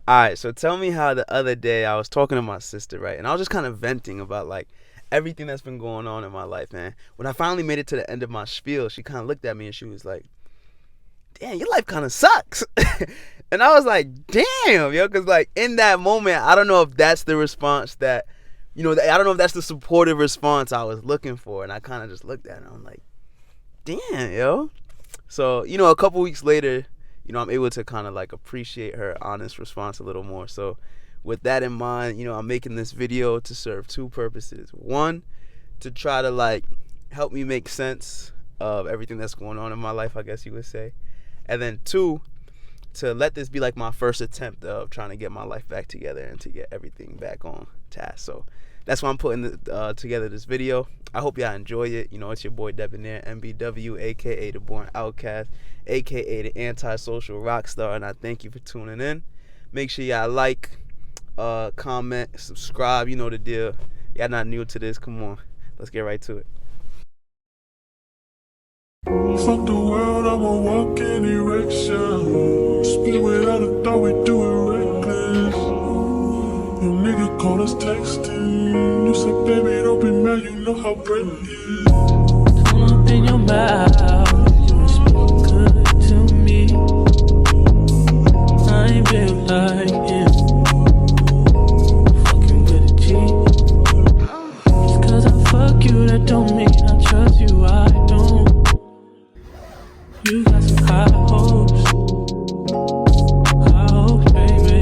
Alright, so tell me how the other day I was talking to my sister, right? And I was just kind of venting about like everything that's been going on in my life, man. When I finally made it to the end of my spiel, she kind of looked at me and she was like, "Damn, your life kind of sucks." And I was like, "Damn, yo," because like in that moment, I don't know if that's the response that, I don't know if that's the supportive response I was looking for. And I kind of just looked at her and I'm like, "Damn, yo." So, a couple weeks later, I'm able to kind of like appreciate her honest response a little more. So, with that in mind, I'm making this video to serve two purposes. One, to try to like help me make sense of everything that's going on in my life, I guess you would say. And then two, to let this be like my first attempt of trying to get my life back together and to get everything back on task. So that's why I'm putting together this video. I hope y'all enjoy it. It's your boy DBNAIR, MBW, aka the Born Outcast, aka the antisocial rock star, and I thank you for tuning in. Make sure y'all like, comment, subscribe. You know the deal. Y'all not new to this. Come on, let's get right to it. Fuck the world, I'ma walk in erection. Split without a thought, we do it reckless. Your nigga called us texting. You said, baby, don't be mad, you know how Brent is. Don't open your mouth, you speak good to me. I ain't built like him, fucking with a G. Just cause I fuck you, that don't mean I trust you, I don't. You got some high hopes, baby.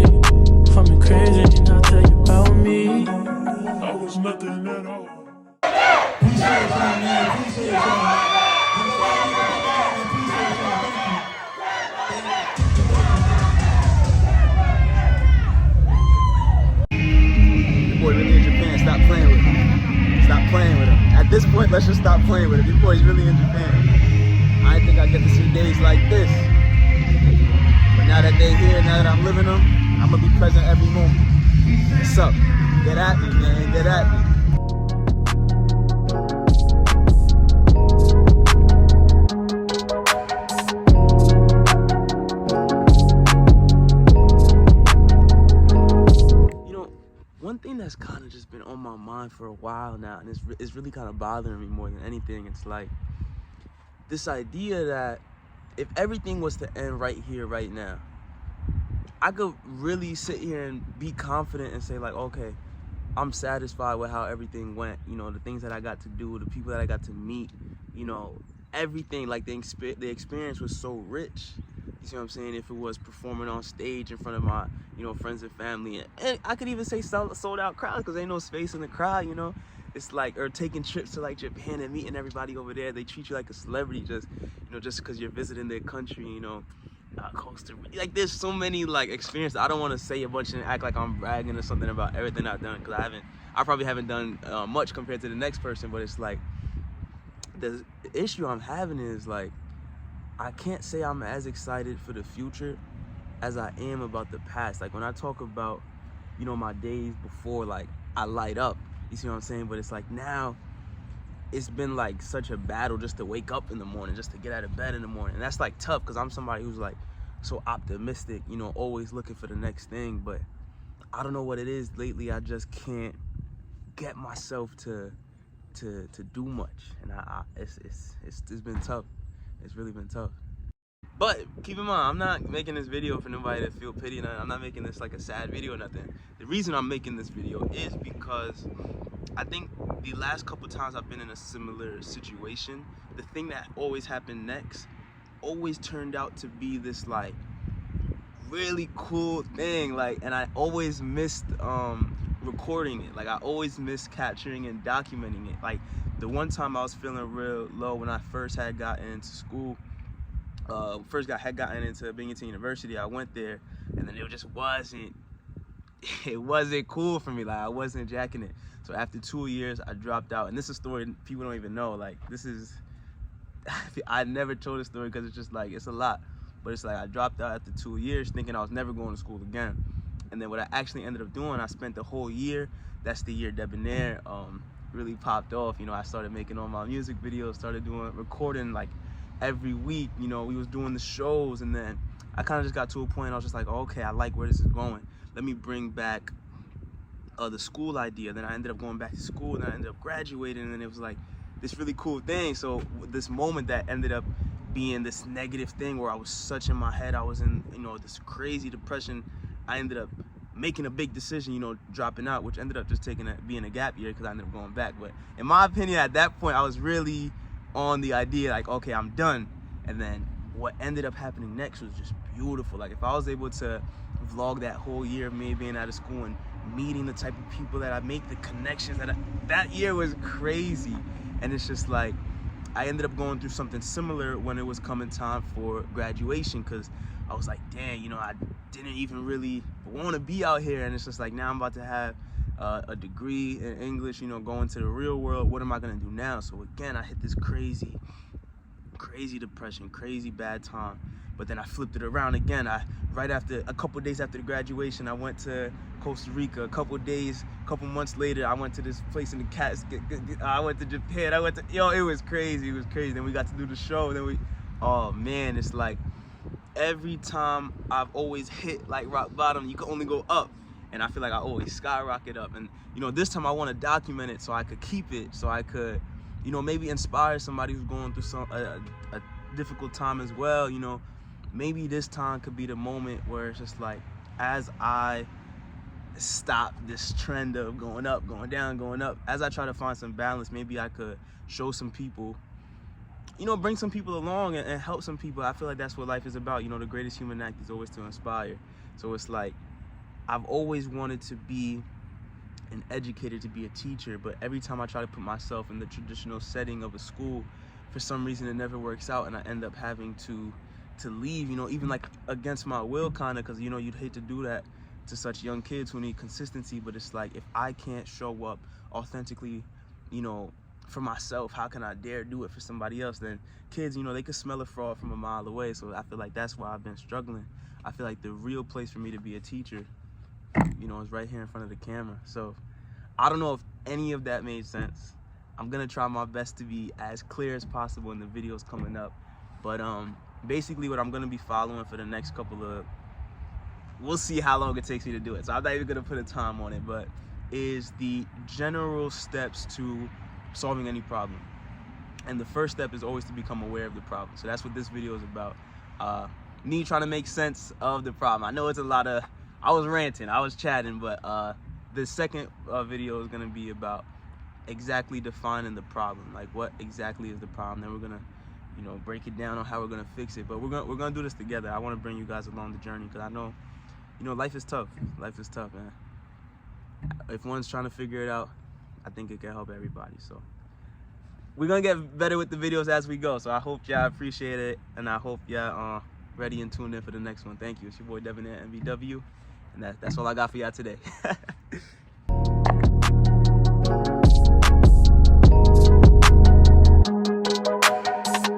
If I'm crazy, and I'll tell you about me. I was nothing at all. Your boy really in Japan. Stop playing with him. Stop playing with him. At this point, let's just stop playing with him. Your boy's really in Japan. I didn't think I'd get to see days like this. But now that they're here, now that I'm living them, I'm gonna be present every moment. What's up? Get at me, man. Get at me. One thing that's kind of just been on my mind for a while now, and it's really kind of bothering me more than anything, it's like this idea that if everything was to end right here, right now, I could really sit here and be confident and say like, okay, I'm satisfied with how everything went. The things that I got to do, the people that I got to meet, everything, like the experience was so rich. You see what I'm saying? If it was performing on stage in front of my, friends and family, and I could even say sold out crowds because ain't no space in the crowd, It's like, or taking trips to like Japan and meeting everybody over there. They treat you like a celebrity just because you're visiting their country, Costa Rica. Like there's so many like experiences. I don't want to say a bunch and act like I'm bragging or something about everything I've done, because I probably haven't done much compared to the next person. But it's like the issue I'm having is like, I can't say I'm as excited for the future as I am about the past. Like when I talk about, my days before, like I light up, you see what I'm saying? But it's like now it's been like such a battle just to wake up in the morning, just to get out of bed in the morning. And that's like tough because I'm somebody who's like so optimistic, always looking for the next thing. But I don't know what it is lately. I just can't get myself to do much. And it's been tough. It's really been tough. But keep in mind, I'm not making this video for nobody to feel pity. And I'm not making this like a sad video or nothing. The reason I'm making this video is because I think the last couple times I've been in a similar situation, the thing that always happened next always turned out to be this like really cool thing. Like, and I always missed recording it. Like I always missed capturing and documenting it. Like the one time I was feeling real low when I first had gotten into school, had gotten into Binghamton University. I went there, and then it just wasn't cool for me. Like I wasn't jacking it. So after 2 years, I dropped out. And this is a story people don't even know. Like this is, I never told this story because it's just like, it's a lot. But it's like I dropped out after 2 years thinking I was never going to school again. And then what I actually ended up doing, I spent the whole year, that's the year DBNAIR really popped off. I started making all my music videos, started recording like every week. We was doing the shows, and then I kind of just got to a point I was just like, oh, okay, I like where this is going. Let me bring back the school idea. Then I ended up going back to school, and then I ended up graduating, and then it was like this really cool thing. So this moment that ended up being this negative thing where I was such in my head, I was in, you know, this crazy depression, I ended up making a big decision, you know, dropping out, which ended up just being a gap year because I ended up going back. But in my opinion, at that point, I was really on the idea like, okay, I'm done. And then what ended up happening next was just beautiful. Like, if I was able to vlog that whole year of me being out of school and meeting the type of people that I make, the connections that year was crazy. And it's just like, I ended up going through something similar when it was coming time for graduation, because I was like, dang, you know, I didn't even really want to be out here. And it's just like, now I'm about to have a degree in English, you know, going to the real world. What am I going to do now? So again, I hit this crazy depression, crazy bad time. But then I flipped it around again. A couple days after the graduation, I went to Costa Rica. A couple months later, I went to this place in the Catskills. I went to Japan. It was crazy. Then we got to do the show. Oh man, it's like every time I've always hit like rock bottom, you can only go up. And I feel like I always skyrocket up. And you know, this time I want to document it so I could keep it, so I could, you know, maybe inspire somebody who's going through a difficult time as well. You know, maybe this time could be the moment where it's just like, as I stop this trend of going up, going down, going up, as I try to find some balance, maybe I could show some people, you know, bring some people along and help some people. I feel like that's what life is about. You know, the greatest human act is always to inspire. So it's like, I've always wanted to be an educator, to be a teacher, but every time I try to put myself in the traditional setting of a school, for some reason it never works out, and I end up having to leave, you know, even like against my will, kind of, because, you know, you'd hate to do that to such young kids who need consistency. But it's like, if I can't show up authentically, you know, for myself, how can I dare do it for somebody else? Then kids, you know, they could smell a fraud from a mile away. So I feel like that's why I've been struggling. I feel like the real place for me to be a teacher, you know, is right here in front of the camera. So I don't know if any of that made sense. I'm gonna try my best to be as clear as possible in the videos coming up. But basically what I'm gonna be following for the next we'll see how long it takes me to do it, so I'm not even gonna put a time on it, but is the general steps to solving any problem. And the first step is always to become aware of the problem. So that's what this video is about. Me trying to make sense of the problem. I know it's a lot of, I was ranting, I was chatting, but the second video is gonna be about exactly defining the problem. Like, what exactly is the problem? Then we're gonna, you know, break it down on how we're gonna fix it. But we're gonna do this together. I want to bring you guys along the journey, because I know, you know, life is tough. Life is tough, man. If one's trying to figure it out, I think it can help everybody. So we're gonna get better with the videos as we go. So I hope y'all appreciate it, and I hope y'all ready and tuned in for the next one. Thank you. It's your boy DBNAIR, and that's all I got for y'all today.